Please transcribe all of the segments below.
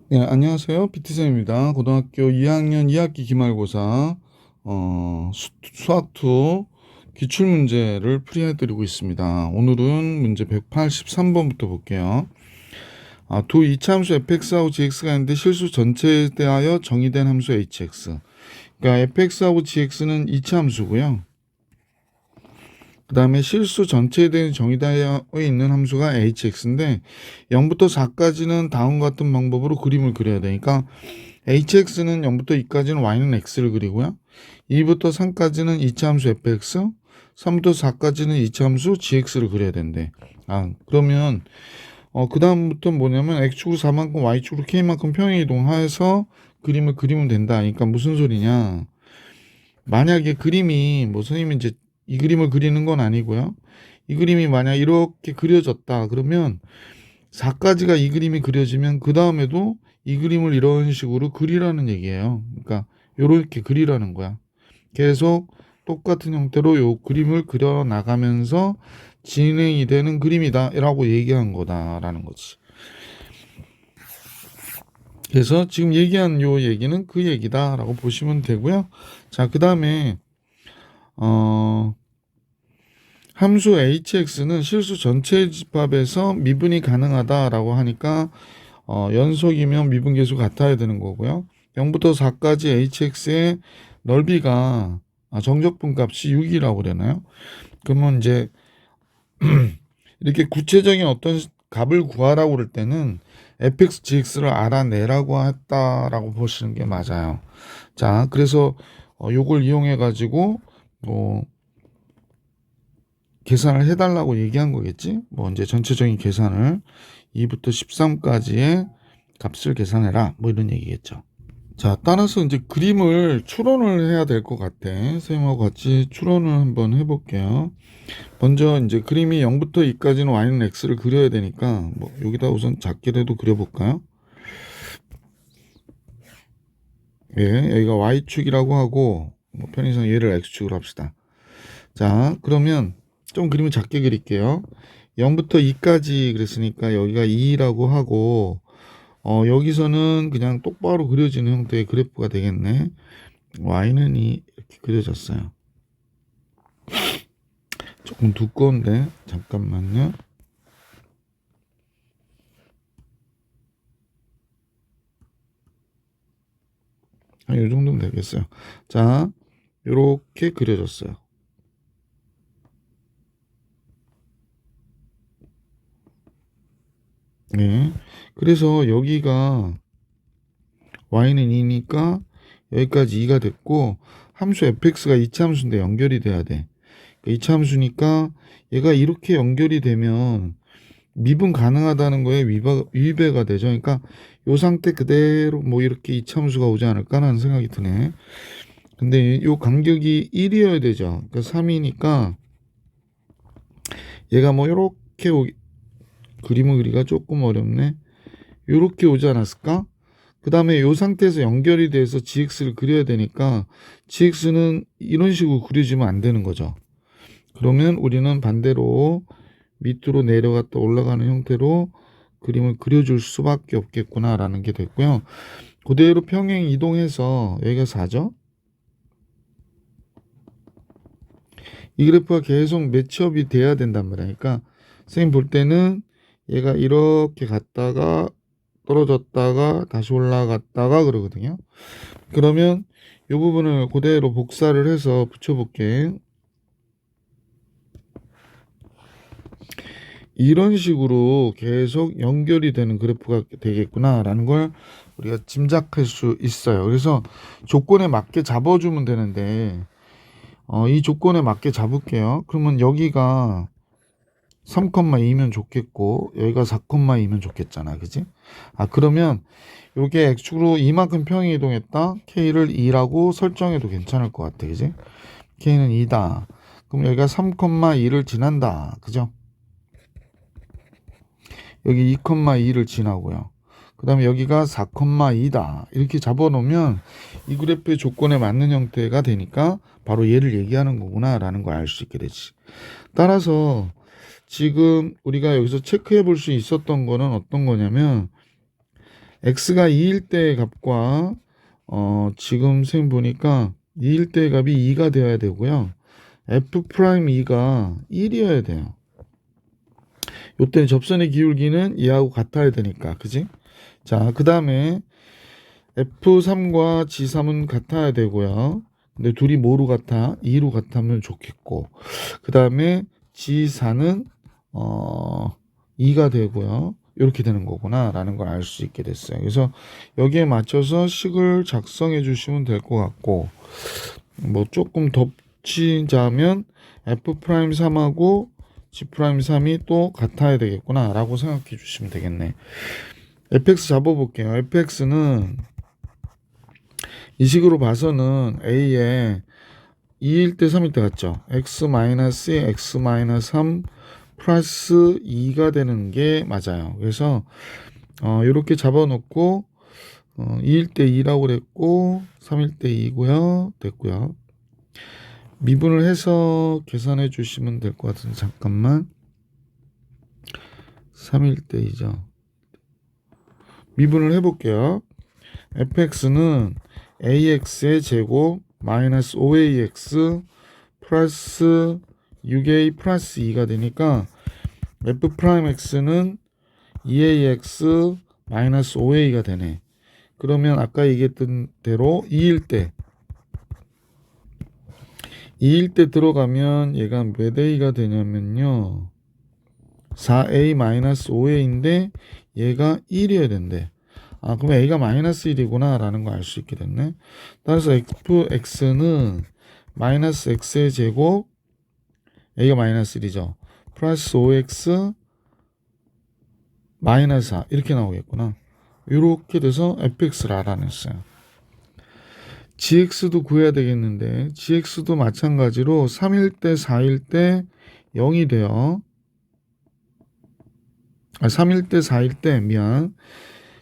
네, 안녕하세요. 비트쌤입니다. 고등학교 2학년 2학기 기말고사 수학2 기출문제를 풀이해드리고 있습니다. 오늘은 문제 183번부터 볼게요. 두 이차함수 fx하고 gx가 있는데 실수 전체에 대하여 정의된 함수 hx. 그러니까 fx하고 gx는 이차함수고요. 그 다음에 실수 전체에 대해 정의되어 있는 함수가 hx인데 0부터 4까지는 다음과 같은 방법으로 그림을 그려야 되니까 hx는 0부터 2까지는 y는 x를 그리고요. 2부터 3까지는 이차함수 fx, 3부터 4까지는 이차함수 gx를 그려야 된대. 그러면 그 다음부터 뭐냐면 x축으로 4만큼 y축으로 k만큼 평행이동해서 그림을 그리면 된다. 그러니까 무슨 소리냐? 만약에 그림이 뭐 선생님이 이제 이 그림을 그리는 건 아니고요. 이 그림이 만약 이렇게 그려졌다 그러면 4까지가 이 그림이 그려지면 그 다음에도 이 그림을 이런 식으로 그리라는 얘기예요. 그러니까 이렇게 그리라는 거야. 계속 똑같은 형태로 요 그림을 그려 나가면서 진행이 되는 그림이다 라고 얘기한 거다라는 거지. 그래서 지금 얘기한 요 얘기는 그 얘기다라고 보시면 되고요. 자, 그 다음에 함수 hx는 실수 전체 집합에서 미분이 가능하다라고 하니까 연속이면 미분계수 같아야 되는 거고요. 0부터 4까지 hx의 넓이가 정적분 값이 6이라고 그러나요? 그러면 이제 이렇게 구체적인 어떤 값을 구하라고 그럴 때는 fx, gx를 알아내라고 했다라고 보시는 게 맞아요. 자, 그래서 요걸 이용해 가지고 계산을 해달라고 얘기한 거겠지? 뭐 이제 전체적인 계산을 2부터 13까지의 값을 계산해라. 뭐 이런 얘기겠죠. 자, 따라서 이제 그림을 추론을 해야 될 것 같아. 선생님하고 같이 추론을 한번 해볼게요. 먼저 이제 그림이 0부터 2까지는 y는 x를 그려야 되니까 뭐 여기다 우선 작게라도 그려볼까요? 예, 여기가 y축이라고 하고 뭐 편의상 얘를 x축으로 합시다. 자, 그러면 좀 그림을 작게 그릴게요. 0부터 2까지 그랬으니까 여기가 2라고 하고 여기서는 그냥 똑바로 그려지는 형태의 그래프가 되겠네. y는 2 이렇게 그려졌어요. 조금 두꺼운데 잠깐만요. 이 정도면 되겠어요. 자, 이렇게 그려졌어요. 네. 그래서 여기가 y는 2니까 여기까지 2가 됐고 함수 fx가 이차함수인데 연결이 돼야 돼. 이차함수니까 얘가 이렇게 연결이 되면 미분 가능하다는 거에 위배가 되죠. 그러니까 이 상태 그대로 뭐 이렇게 이차함수가 오지 않을까라는 생각이 드네. 근데 이 간격이 1이어야 되죠. 그러니까 3이니까 얘가 뭐 이렇게 그림을 그리기가 조금 어렵네. 이렇게 오지 않았을까? 그 다음에 이 상태에서 연결이 돼서 gx를 그려야 되니까 gx는 이런 식으로 그려지면 안 되는 거죠. 그러면 우리는 반대로 밑으로 내려갔다 올라가는 형태로 그림을 그려줄 수밖에 없겠구나라는 게 됐고요. 그대로 평행 이동해서 여기가 4죠. 이 그래프가 계속 매치업이 돼야 된단 말이니까 그러니까 선생님 볼 때는 얘가 이렇게 갔다가 떨어졌다가 다시 올라갔다가 그러거든요. 그러면 이 부분을 그대로 복사를 해서 붙여볼게. 이런 식으로 계속 연결이 되는 그래프가 되겠구나라는 걸 우리가 짐작할 수 있어요. 그래서 조건에 맞게 잡아주면 되는데 이 조건에 맞게 잡을게요. 그러면 여기가 3,2면 좋겠고 여기가 4,2면 좋겠잖아. 그지? 그러면 요게 x축으로 이만큼 평행 이동했다. k를 2라고 설정해도 괜찮을 것 같아. 그지? k는 2다. 그럼 여기가 3,2를 지난다. 그죠? 여기 2,2를 지나고요. 그 다음에 여기가 4,2다. 이렇게 잡아놓으면 이 그래프의 조건에 맞는 형태가 되니까 바로 얘를 얘기하는 거구나 라는 걸 알 수 있게 되지. 따라서 지금 우리가 여기서 체크해 볼 수 있었던 거는 어떤 거냐면 x가 2일 때 값과 지금 쌤 보니까 2일 때 값이 2가 되어야 되고요. f'2가 1이어야 돼요. 요때 접선의 기울기는 얘하고 같아야 되니까, 그지? 자, 그 다음에 F3과 G3은 같아야 되고요. 근데 둘이 뭐로 같아? 2로 같으면 좋겠고. 그 다음에 G4는 2가 되고요. 이렇게 되는 거구나 라는 걸 알 수 있게 됐어요. 그래서 여기에 맞춰서 식을 작성해 주시면 될 것 같고, 뭐 조금 덧치자면 F'3하고 G'3이 또 같아야 되겠구나 라고 생각해 주시면 되겠네. fx 잡아볼게요. fx는 이 식으로 봐서는 a에 2일 때 3일 때 같죠. x-2에 x-3 플러스 2가 되는 게 맞아요. 그래서 이렇게 잡아놓고 2일 때 2라고 그랬고 3일 때 2고요. 됐고요. 미분을 해서 계산해 주시면 될 것 같은데 잠깐만. 3일 때 2죠. 미분을 해볼게요. fx는 ax의 제곱 마이너스 5ax 플러스 6a 플러스 2가 되니까 f'x는 2ax 마이너스 5a가 되네. 그러면 아까 얘기했던 대로 2일 때 들어가면 얘가 몇 a가 되냐면요 4a 마이너스 5a인데 얘가 1이어야 된대. 그럼 a가 마이너스 1이구나 라는 거 알 수 있게 됐네. 따라서 fx는 마이너스 x의 제곱 a가 마이너스 1이죠. 플러스 5x 마이너스 4 이렇게 나오겠구나. 이렇게 돼서 fx를 알아냈어요. gx도 구해야 되겠는데 gx도 마찬가지로 3일 때 4일 때 0이 돼요. 3일 때 4일 때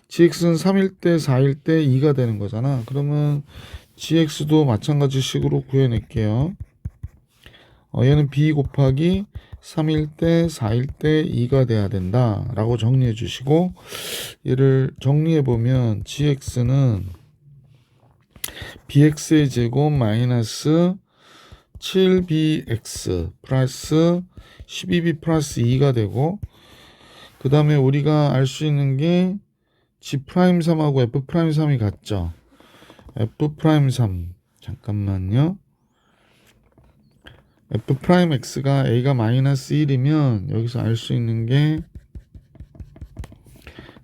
gx는 3일 때 4일 때 2가 되는 거잖아. 그러면 gx도 마찬가지 식으로 구해낼게요. 얘는 b 곱하기 3일 때 4일 때 2가 돼야 된다 라고 정리해 주시고 얘를 정리해 보면 gx는 bx의 제곱 마이너스 7bx 플러스 12b 플러스 2가 되고 그 다음에 우리가 알 수 있는 게 G'3하고 F'3이 같죠. F'3 잠깐만요. F'x가 a가 마이너스 1이면 여기서 알 수 있는 게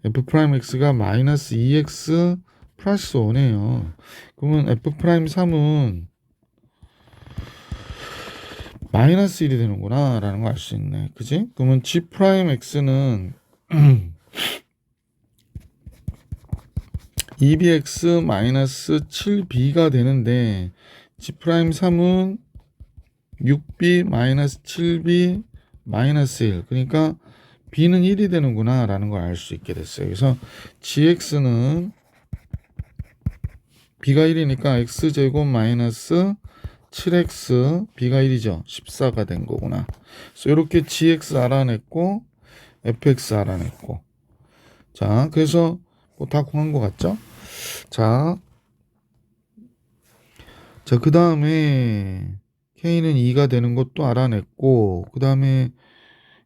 F'x가 마이너스 2x 플러스 5네요. 그러면 F'3은 마이너스 1이 되는구나 라는 거 알 수 있네. 그지? 그러면 G'x는 2bx 마이너스 7b가 되는데 G'3은 6b 마이너스 7b 마이너스 1 그러니까 b는 1이 되는구나 라는 걸 알 수 있게 됐어요. 그래서 gx는 b가 1이니까 x제곱 마이너스 7x b가 1이죠. 14가 된 거구나. 그래서 이렇게 gx 알아냈고 fx 알아냈고 자 그래서 뭐 다 구한 것 같죠? 자 그 다음에 K는 2가 되는 것도 알아냈고 그 다음에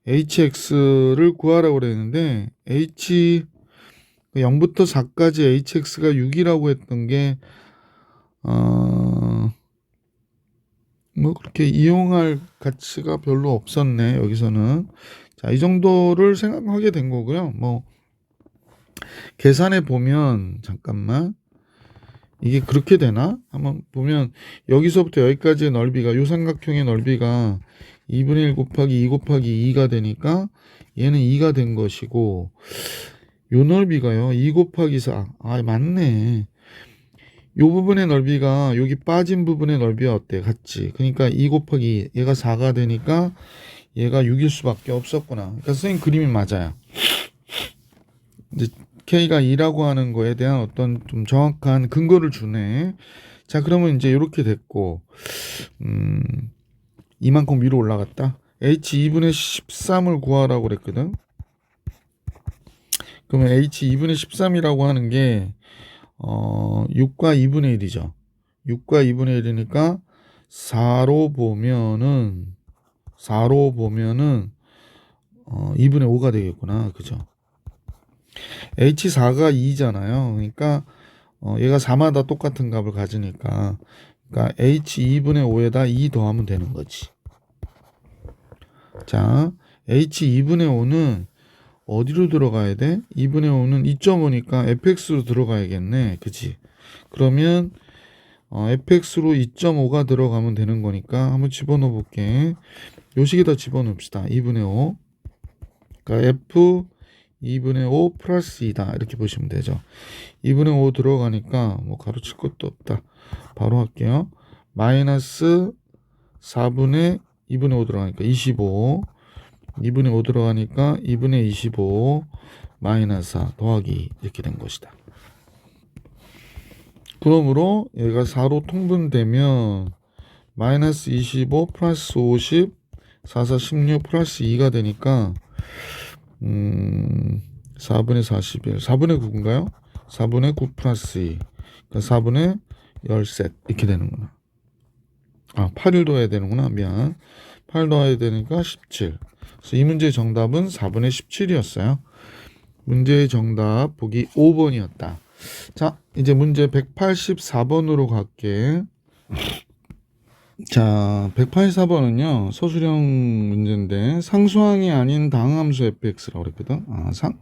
HX를 구하라고 그랬는데 0부터 4까지 HX가 6이라고 했던 게 뭐 그렇게 이용할 가치가 별로 없었네 여기서는. 자, 이 정도를 생각하게 된 거고요. 뭐 계산해 보면 잠깐만 이게 그렇게 되나? 한번 보면 여기서부터 여기까지의 넓이가 요 삼각형의 넓이가 2분의 1 곱하기 2 곱하기 2가 되니까 얘는 2가 된 것이고 요 넓이가요 2 곱하기 4 맞네. 요 부분의 넓이가 여기 빠진 부분의 넓이와 어때? 같지. 그러니까 2 곱하기 2 얘가 4가 되니까 얘가 6일 수밖에 없었구나. 그러니까 선생님 그림이 맞아요. 이제 K가 2라고 하는 거에 대한 어떤 좀 정확한 근거를 주네. 자, 그러면 이제 이렇게 됐고, 이만큼 위로 올라갔다. H 2분의 13을 구하라고 그랬거든. 그러면 h 2분의 13이라고 하는 게 6과 2분의 1이죠. 6과 2분의 1이니까 4로 보면은 2분의 5가 되겠구나. 그죠? h4가 2잖아요. 그러니까 얘가 4마다 똑같은 값을 가지니까 그러니까 h 2분의 5에다 2 더하면 되는 거지. 자, h 2분의 5는 어디로 들어가야 돼? 2분의 5는 2.5니까 fx로 들어가야겠네. 그치? 그러면 fx로 2.5가 들어가면 되는 거니까 한번 집어넣어 볼게. 요식에다 집어넣읍시다. 2분의 5. 그러니까 f 2분의 5 플러스 2다. 이렇게 보시면 되죠. 2분의 5 들어가니까 뭐 가로칠 것도 없다. 바로 할게요. 마이너스 4분의 2분의 5 들어가니까 25. 2분의 5 들어가니까 2분의 25 마이너스 4 더하기 이렇게 된 것이다. 그러므로 얘가 4로 통분되면 마이너스 25 플러스 50 4, 4, 16 플러스 2가 되니까 4분의 41 4분의 9인가요? 4분의 9 플러스 2 그러니까 4분의 10셋 이렇게 되는구나. 8을 더해야 되는구나. 미안. 8 더해야 되니까 17. 그래서 이 문제의 정답은 4분의 17이었어요. 문제의 정답 보기 5번이었다. 자, 이제 문제 184번으로 갈게. 자, 184번은요, 서술형 문제인데, 상수항이 아닌 다항함수 fx라고 그랬거든.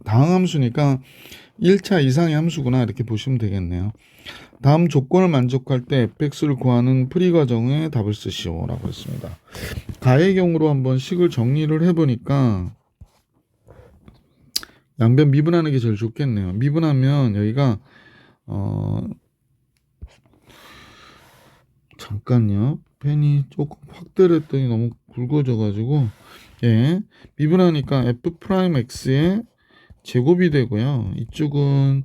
다항함수니까 1차 이상의 함수구나. 이렇게 보시면 되겠네요. 다음 조건을 만족할 때 fx를 구하는 풀이 과정에 답을 쓰시오. 라고 했습니다. 가의 경우로 한번 식을 정리를 해보니까, 양변 미분하는 게 제일 좋겠네요. 미분하면 여기가, 잠깐요. 펜이 조금 확대를 했더니 너무 굵어져가지고, 예. 미분하니까 f'x의 제곱이 되고요. 이쪽은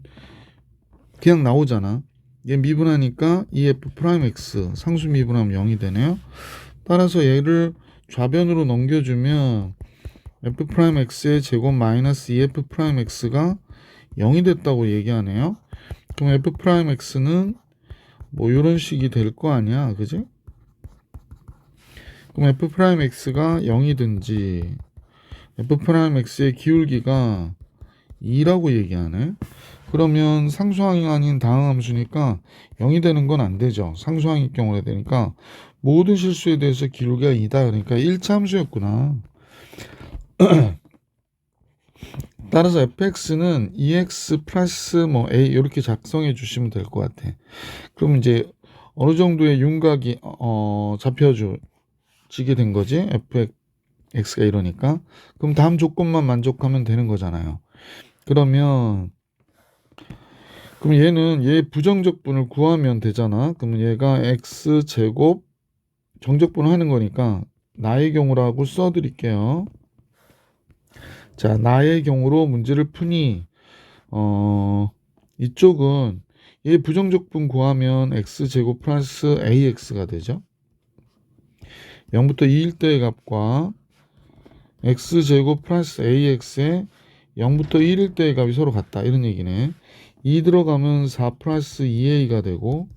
그냥 나오잖아. 얘 미분하니까 이 f'x 상수 미분하면 0이 되네요. 따라서 얘를 좌변으로 넘겨주면 f'x의 제곱 마이너스 2f'x가 0이 됐다고 얘기하네요. 그럼 f'x는 뭐 이런 식이 될 거 아니야, 그지? 그럼 f'x가 0이든지 f'x의 기울기가 2라고 얘기하네. 그러면 상수항이 아닌 다항함수니까 0이 되는 건 안 되죠. 상수항일 경우에 되니까 모든 실수에 대해서 기울기가 2다. 그러니까 1차 함수였구나. 따라서 fx는 2x 플러스 뭐 a 이렇게 작성해 주시면 될 것 같아. 그럼 이제 어느 정도의 윤곽이 잡혀지게 된 거지. fx가 이러니까. 그럼 다음 조건만 만족하면 되는 거잖아요. 그럼 얘는 얘 부정적분을 구하면 되잖아. 그러면 얘가 x제곱 정적분 하는 거니까 나의 경우라고 써드릴게요. 자, 나의 경우로 문제를 푸니 이쪽은 얘 부정적분 구하면 x제곱 플러스 ax가 되죠. 0부터 2일 때의 값과 x제곱 플러스 ax의 0부터 1일 때의 값이 서로 같다. 이런 얘기네. 2 들어가면 4 플러스 2a가 되고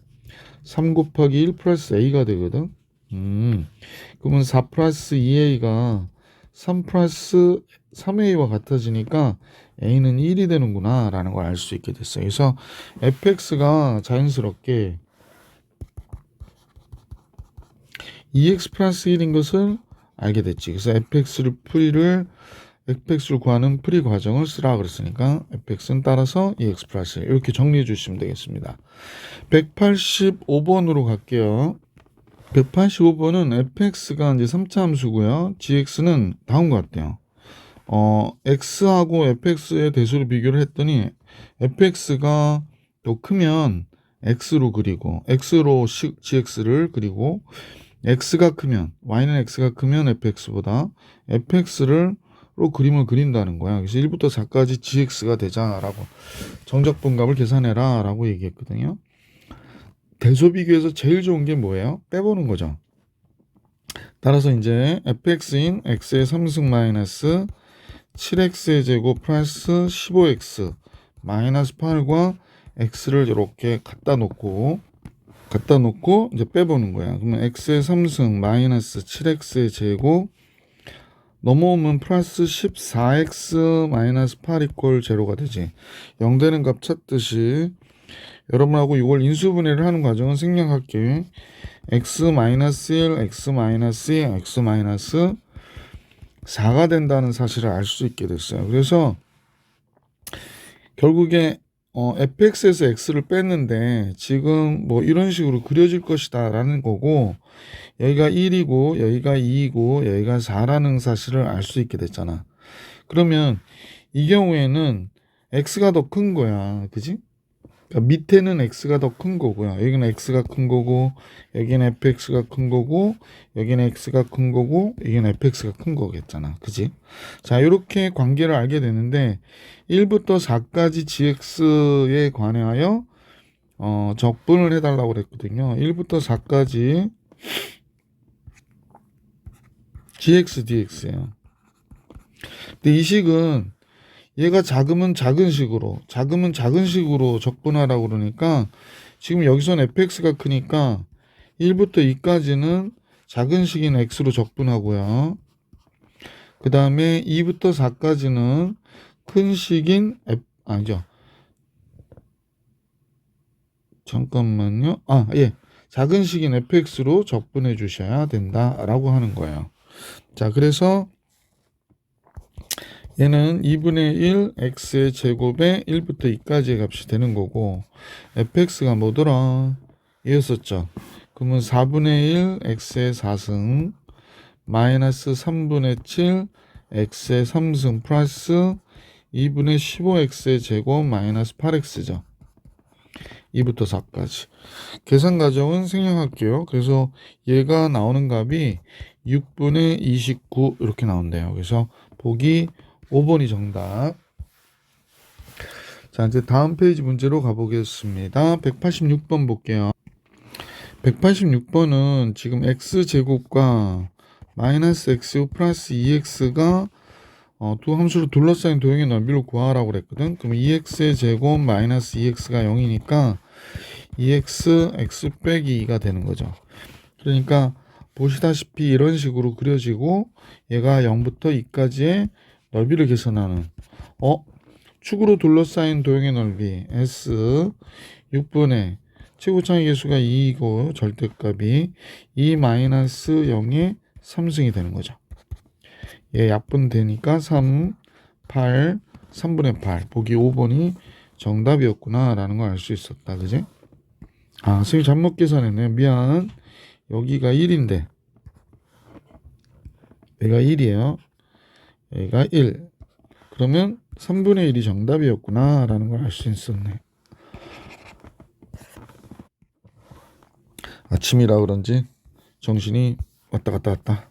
3 곱하기 1 플러스 a가 되거든. 그러면 4 플러스 2a가 3 플러스 3a와 같아지니까 a는 1이 되는구나 라는 걸 알 수 있게 됐어요. 그래서 fx가 자연스럽게 2x 플러스 1인 것을 알게 됐지. 그래서 fx를 구하는 풀이 과정을 쓰라 그랬으니까 fx는 따라서 2x 플러스 1 이렇게 정리해 주시면 되겠습니다. 185번으로 갈게요. 185번은 fx가 이제 3차 함수고요. gx는 다음과 같아요. x하고 fx의 대수를 비교를 했더니 fx가 더 크면 x로 그리고 x로 gx를 그리고 x가 크면 y는 x가 크면 fx보다 fx를 로 그림을 그린다는 거야. 그래서 1부터 4까지 gx가 되자라고 정적분값을 계산해라 라고 얘기했거든요. 대소 비교에서 제일 좋은 게 뭐예요? 빼보는 거죠. 따라서 이제 fx인 x의 3승 마이너스 7x의 제곱 플러스 15x 마이너스 8과 x를 이렇게 갖다 놓고 이제 빼보는 거야. 그러면 x의 3승 마이너스 7x의 제곱 넘어오면 플러스 14x 마이너스 8 이퀄 제로가 되지. 0 되는 값 찾듯이 여러분하고 이걸 인수분해를 하는 과정은 생략할게. x 마이너스 1, x 마이너스 2, x 마이너스 4가 된다는 사실을 알 수 있게 됐어요. 그래서 결국에 fx에서 x를 뺐는데 지금 뭐 이런 식으로 그려질 것이다 라는 거고, 여기가 1이고 여기가 2이고 여기가 4라는 사실을 알 수 있게 됐잖아. 그러면 이 경우에는 x가 더 큰 거야. 그지? 그러니까 밑에는 x가 더 큰 거고요. 여기는 x가 큰 거고, 여기는 fx가 큰 거고, 여기는 x가 큰 거고, 여기는 fx가 큰 거겠잖아. 그지? 자, 이렇게 관계를 알게 되는데 1부터 4까지 gx에 관하여 적분을 해달라고 그랬거든요. 1부터 4까지 gx dx예요. 근데 이 식은 얘가 작으면 작은 식으로 적분하라고 그러니까 지금 여기서는 fx가 크니까 1부터 2까지는 작은 식인 x로 적분하고요. 그 다음에 2부터 4까지는 큰 식인 아니죠. 잠깐만요. 작은 식인 fx로 적분해 주셔야 된다라고 하는 거예요. 자, 그래서 얘는 2분의 1 x의 제곱에 1부터 2까지의 값이 되는 거고, fx가 뭐더라? 이었었죠. 그러면 4분의 1 x의 4승 마이너스 3분의 7 x의 3승 플러스 2분의 15x의 제곱 마이너스 8x죠. 2부터 4까지. 계산 과정은 생략할게요. 그래서 얘가 나오는 값이 6분의 29 이렇게 나온대요. 그래서 보기 5번이 정답. 자, 이제 다음 페이지 문제로 가보겠습니다. 186번 볼게요. 186번은 지금 x제곱과 마이너스 x요 플러스 2x가 두 함수로 둘러싸인 도형의 넓이를 구하라고 그랬거든. 그럼 2x의 제곱 마이너스 2x가 0이니까 2x x 빼기 2가 되는 거죠. 그러니까 보시다시피 이런 식으로 그려지고, 얘가 0부터 2까지의 넓이를 계산하는 축으로 둘러싸인 도형의 넓이 S 6분의 최고차의 개수가 2이고 절대값이 2 마이너스 0의 3승이 되는 거죠. 얘 약분되니까 3, 8, 3분의 8 보기 5번이 정답이었구나 라는 걸 알 수 있었다. 그지? 선생님 잘못 계산했네. 미안. 여기가 1인데 얘가 1이에요. 여기가 1. 그러면 3분의 1이 정답이었구나 라는 걸 알 수 있었네. 아침이라 그런지 정신이 왔다 갔다 왔다.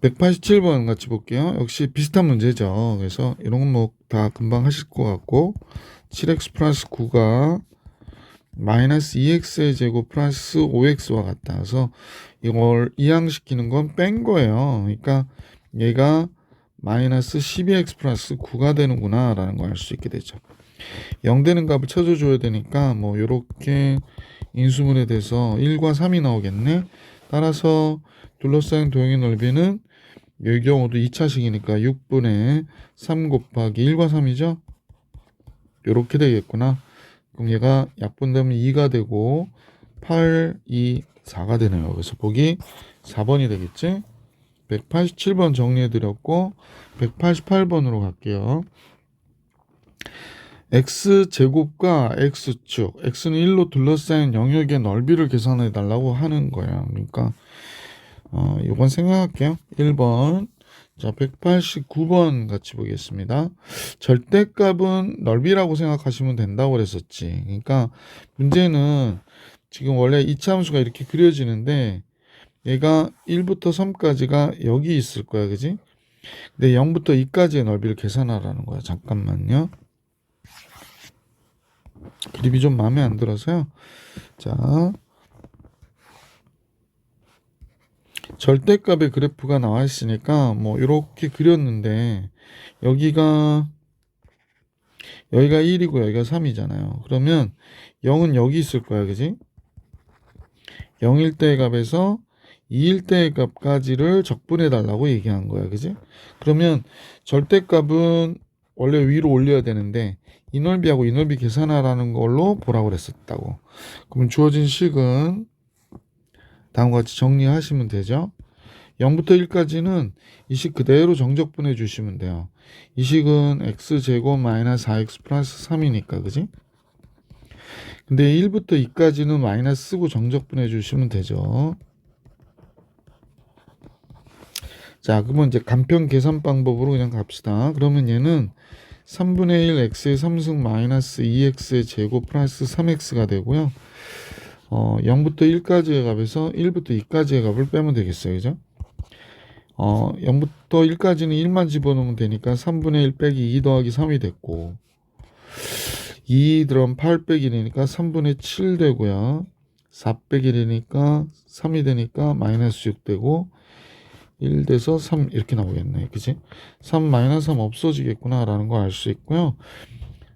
187번 같이 볼게요. 역시 비슷한 문제죠. 그래서 이런 건 뭐 다 금방 하실 것 같고, 7x 플러스 9가 마이너스 2x의 제곱 플러스 5x와 같다. 그래서 이걸 이항시키는 건 뺀 거예요. 그러니까 얘가 마이너스 12x 플러스 9가 되는구나 라는 걸 알 수 있게 되죠. 0 되는 값을 찾아줘야 되니까 뭐 요렇게 인수분해 돼서 1과 3이 나오겠네. 따라서 둘러싸인 도형의 넓이는 이 경우도 2차식이니까 6분의 3 곱하기 1과 3이죠. 요렇게 되겠구나. 그럼 얘가 약분되면 2가 되고 8, 2, 4가 되네요. 그래서 보기 4번이 되겠지. 187번 정리해드렸고 188번으로 갈게요. x제곱과 x축, x는 1로 둘러싸인 영역의 넓이를 계산해 달라고 하는 거예요. 그러니까 이건 생각할게요. 1번. 자, 189번 같이 보겠습니다. 절대값은 넓이라고 생각하시면 된다고 그랬었지. 그러니까 문제는 지금 원래 이차함수가 이렇게 그려지는데 얘가 1부터 3까지가 여기 있을 거야. 그지? 근데 0부터 2까지의 넓이를 계산하라는 거야. 잠깐만요. 그림이 좀 마음에 안 들어서요. 자, 절대값의 그래프가 나와 있으니까 뭐 이렇게 그렸는데 여기가 1이고 여기가 3이잖아요. 그러면 0은 여기 있을 거야, 그지? 0일 때의 값에서 2일 때의 값까지를 적분해 달라고 얘기한 거야, 그지? 그러면 절대값은 원래 위로 올려야 되는데 이 넓이하고 이 넓이 계산하라는 걸로 보라고 그랬었다고. 그러면 주어진 식은 다음과 같이 정리하시면 되죠. 0부터 1까지는 이 식 그대로 정적분해 주시면 돼요. 이 식은 x제곱 마이너스 4x 플러스 3이니까, 그지? 근데 1부터 2까지는 마이너스 쓰고 정적분해 주시면 되죠. 자, 그러면 이제 간편 계산 방법으로 그냥 갑시다. 그러면 얘는 3분의 1 x의 3승 마이너스 2x의 제곱 플러스 3x가 되고요. 0부터 1까지의 값에서 1부터 2까지의 값을 빼면 되겠어요. 그죠? 0부터 1까지는 1만 집어넣으면 되니까 3분의 1 빼기 2 더하기 3이 됐고 2 들어가면 8 빼기 1이니까 3분의 7 되고요. 4 빼기 1이니까 3이 되니까 마이너스 6 되고 1 돼서 3 이렇게 나오겠네. 그치? 3 마이너스 3 없어지겠구나 라는 거 알 수 있고요.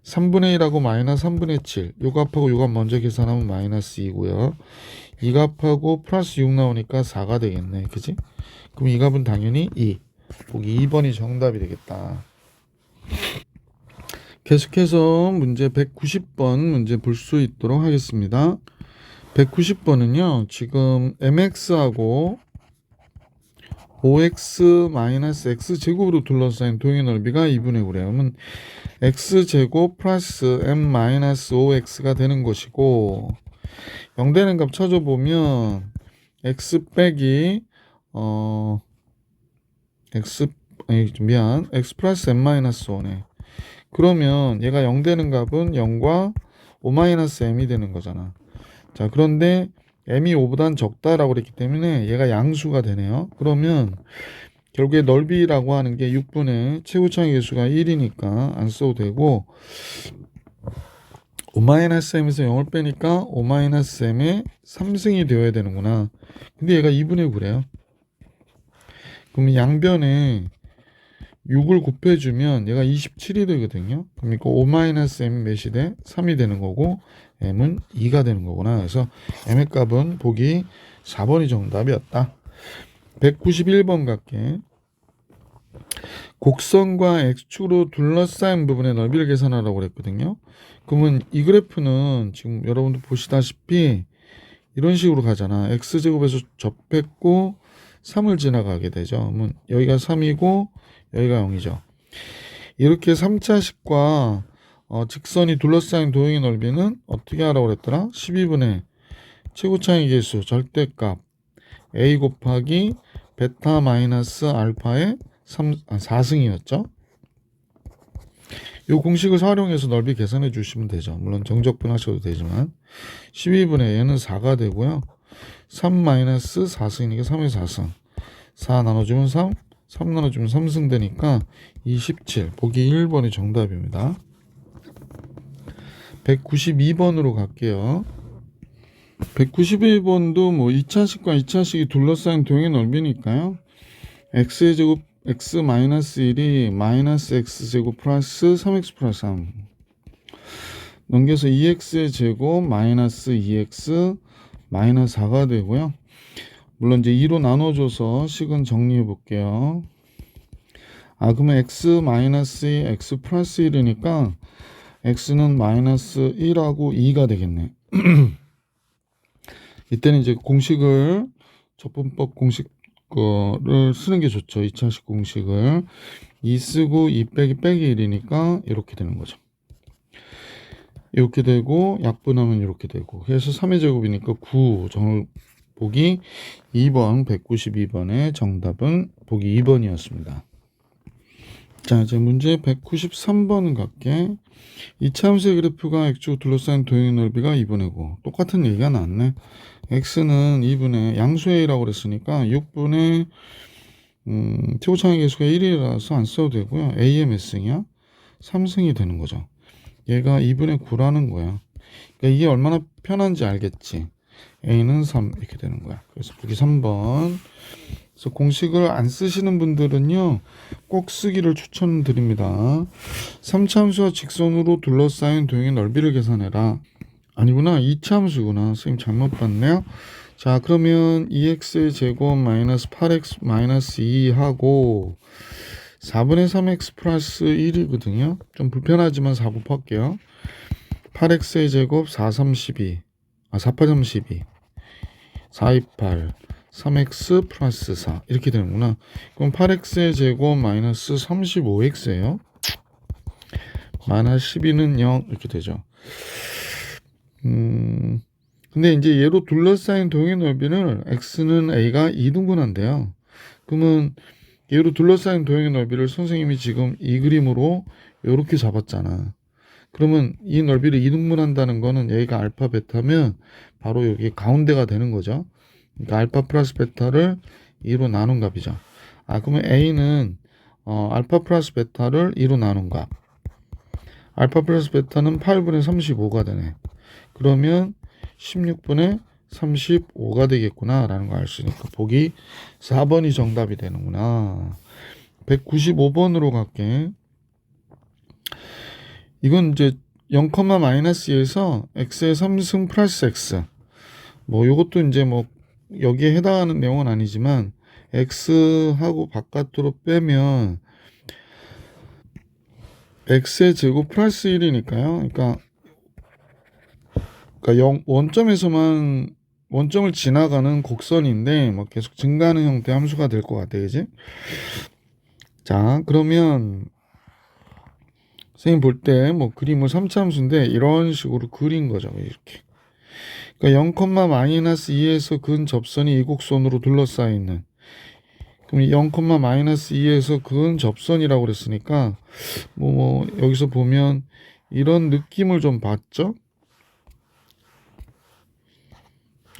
3분의 1하고 마이너스 3분의 7 요 값하고 요 값 먼저 계산하면 마이너스 2고요. 이 값하고 플러스 6 나오니까 4가 되겠네. 그치? 그럼 이 값은 당연히 2. 보기 2번이 정답이 되겠다. 계속해서 문제 190번 문제 볼 수 있도록 하겠습니다. 190번은요. 지금 mx하고 5x-x제곱으로 둘러싸인 도형의 넓이가 2분의 9래요. 그러면 x제곱 플러스 m-5x가 되는 것이고 0 되는 값 찾아보면 x 빼기 x 플러스 m-5네. 그러면 얘가 0 되는 값은 0과 5-m이 되는 거잖아. 자, 그런데 m이 5보단 적다라고 그랬기 때문에 얘가 양수가 되네요. 그러면 결국에 넓이라고 하는 게 6분의 최고차의 개수가 1이니까 안 써도 되고 5-m에서 0을 빼니까 5-m의 3승이 되어야 되는구나. 근데 얘가 2분의 9래요. 그럼 양변에 6을 곱해주면 얘가 27이 되거든요. 그러니까 5-m이 몇이 돼? 3이 되는 거고 m은 2가 되는 거구나. 그래서 m의 값은 보기 4번이 정답이었다. 191번 갈게. 곡선과 x축으로 둘러싸인 부분의 넓이를 계산하라고 그랬거든요. 그러면 이 그래프는 지금 여러분들 보시다시피 이런 식으로 가잖아. x제곱에서 접했고 3을 지나가게 되죠. 그러면 여기가 3이고 여기가 0이죠. 이렇게 3차식과 직선이 둘러싸인 도형의 넓이는 어떻게 하라고 그랬더라? 12분의 최고차의 개수 절대값 a 곱하기 베타 마이너스 알파의 4승이었죠. 이 공식을 활용해서 넓이 계산해 주시면 되죠. 물론 정적분 하셔도 되지만 12분의 얘는 4가 되고요. 3 마이너스 4승이니까 3의 4승 4 나눠주면 3 나눠주면 3승 되니까 27 보기 1번이 정답입니다. 192번으로 갈게요. 191번도 뭐 2차식과 2차식이 둘러싸인 도형의 넓이니까요. x의 제곱 x-1이 마이너스 x제곱 플러스 3x 플러스 3 넘겨서 2x의 제곱 마이너스 2x 마이너스 4가 되고요. 물론 이제 2로 나눠줘서 식은 정리해 볼게요. 그러면 x 마이너스 2 x 플러스 1이니까 x는 마이너스 1하고 2가 되겠네. 이때는 이제 공식을 적분법 공식을 쓰는 게 좋죠. 2차식 공식을 2 쓰고 2 빼기 1이니까 이렇게 되는 거죠. 이렇게 되고 약분하면 이렇게 되고 그래서 3의 제곱이니까 9 보기 2번 192번의 정답은 보기 2번이었습니다. 자, 이제 문제 193번 갈게. 이차함수의 그래프가 x축 둘러싸인 도형의 넓이가 2분의 9. 똑같은 얘기가 나왔네. x는 2분의 양수A라고 그랬으니까 6분의 최고차의 개수가 1이라서 안 써도 되고요. a의 몇 승이야? 3승이 되는 거죠. 얘가 2분의 9라는 거야. 그러니까 이게 얼마나 편한지 알겠지. A는 3 이렇게 되는 거야. 그래서 보기 3번. 그래서 공식을 안 쓰시는 분들은요, 꼭 쓰기를 추천드립니다. 3차 함수와 직선으로 둘러싸인 도형의 넓이를 계산해라. 아니구나, 2차 함수구나. 선생님 잘못 봤네요. 자, 그러면 2x의 제곱 마이너스 8x 마이너스 2 하고 4분의 3x 플러스 1이거든요. 좀 불편하지만 4 곱할게요. 8x의 제곱 4, 3, 12. 4, 8, 3, 12. 4, 2, 8. 3x 플러스 4. 이렇게 되는구나. 그럼 8x의 제곱 마이너스 35x예요. 마이너스 12는 0. 이렇게 되죠. 근데 이제 얘로 둘러싸인 도형의 넓이를 x는 a가 2등분한대요. 그러면 얘로 둘러싸인 도형의 넓이를 선생님이 지금 이 그림으로 이렇게 잡았잖아. 그러면 이 넓이를 2등분한다는 거는 얘가 알파 베타면 바로 여기 가운데가 되는 거죠. 그러니까 알파 플러스 베타를 2로 나눈 값이죠. 그러면 a는 알파 플러스 베타를 2로 나눈 값. 알파 플러스 베타는 8분의 35가 되네. 그러면 16분의 35가 되겠구나 라는 걸 알 수 있으니까 보기 4번이 정답이 되는구나. 195번으로 갈게. 이건 이제 0,-2에서 x의 3승 플러스 x. 뭐 요것도 이제 뭐 여기에 해당하는 내용은 아니지만 x하고 바깥으로 빼면 x의 제곱 플러스 1이니까요. 그러니까 원점을 지나가는 곡선인데 뭐 계속 증가하는 형태의 함수가 될 것 같아, 그지? 자, 그러면 선생님 볼 때 뭐 그림을 3차 함수인데 이런 식으로 그린 거죠, 이렇게. 그러니까 0,-2에서 그은 접선이 이 곡선으로 둘러싸여 있는. 그럼 0,-2에서 그은 접선이라고 그랬으니까 뭐 여기서 보면 이런 느낌을 좀 봤죠?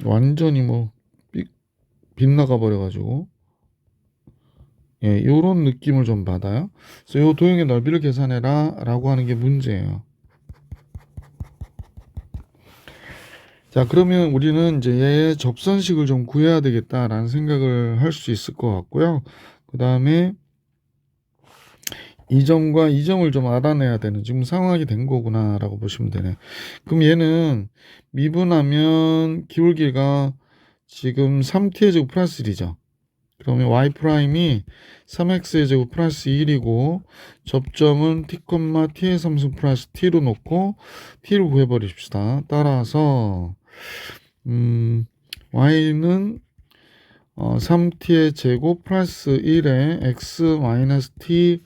완전히 뭐 빗나가 버려가지고 요런 느낌을 좀 받아요. 그래서 요 도형의 넓이를 계산해라 라고 하는 게 문제예요. 자, 그러면 우리는 이제 얘의 접선식을 좀 구해야 되겠다라는 생각을 할 수 있을 것 같고요. 그 다음에 이 점과 이 점을 좀 알아내야 되는 지금 상황이 된 거구나 라고 보시면 되네. 그럼 얘는 미분하면 기울기가 지금 3t의 제곱 플러스 1이죠. 그러면 y''이 3x의 제곱 플러스 1이고 접점은 t, t의 3승 플러스 t로 놓고 t를 구해버립시다. 따라서 y는 3t의 제곱 플러스 1에 x 마이너스 t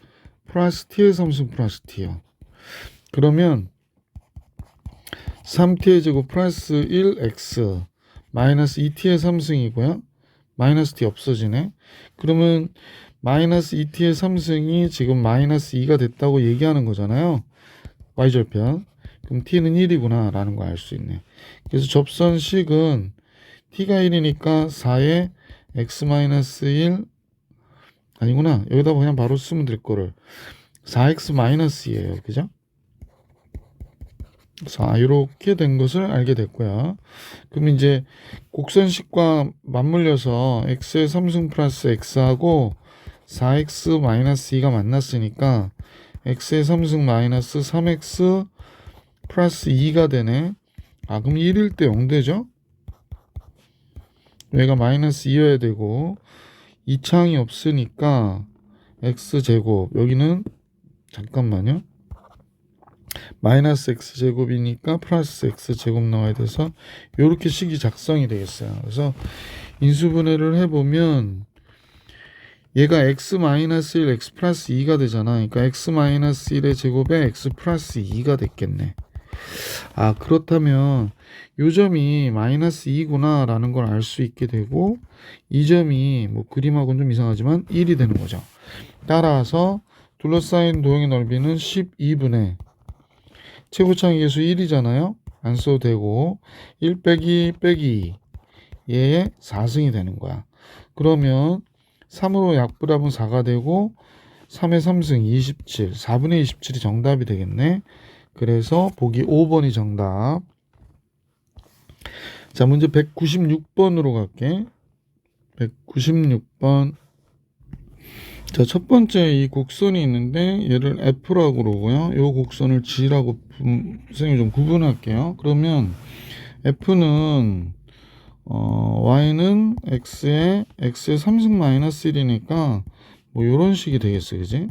플러스 t의 3승 플러스 t요. 그러면 3t의 제곱 플러스 1x 마이너스 2t의 3승이고요. 마이너스 t 없어지네. 그러면 마이너스 2t의 3승이 지금 마이너스 2가 됐다고 얘기하는 거잖아요. y절편. 그럼 t는 1이구나 라는 거 알 수 있네. 그래서 접선식은 t가 1이니까 4에 x 마이너스 1 아니구나. 여기다 그냥 바로 쓰면 될 거를 4x 마이너스 2예요. 그죠? 자, 이렇게 된 것을 알게 됐고요. 그럼 이제 곡선식과 맞물려서 x의 3승 플러스 x하고 4x 마이너스 2가 만났으니까 x의 3승 마이너스 3x 플러스 2가 되네. 그럼 1일 때 0 되죠? 얘가 마이너스 2여야 되고 2창이 없으니까 x제곱 여기는 잠깐만요. 마이너스 x제곱이니까 플러스 x제곱 나와야 돼서 이렇게 식이 작성이 되겠어요. 그래서 인수분해를 해보면 얘가 x 마이너스 1 x 플러스 2가 되잖아. 그러니까 x 마이너스 1의 제곱에 x 플러스 2가 됐겠네. 그렇다면 요 점이 마이너스 2구나 라는 걸 알 수 있게 되고 이 점이 뭐 그림하고는 좀 이상하지만 1이 되는 거죠. 따라서 둘러싸인 도형의 넓이는 12분의 최고차의 계수 1이잖아요. 안 써도 되고 1 빼기 2 얘의 4승이 되는 거야. 그러면 3으로 약분하면 4가 되고 3의 3승 27 4분의 27이 정답이 되겠네. 그래서 보기 5번이 정답. 자, 문제 196번으로 갈게. 196번. 자, 첫 번째 이 곡선이 있는데 얘를 F라고 그러고요. 이 곡선을 G라고 선생님이 좀 구분할게요. 그러면 F는 Y는 X에 3승 마이너스 1이니까 뭐 이런 식이 되겠어요. 그지?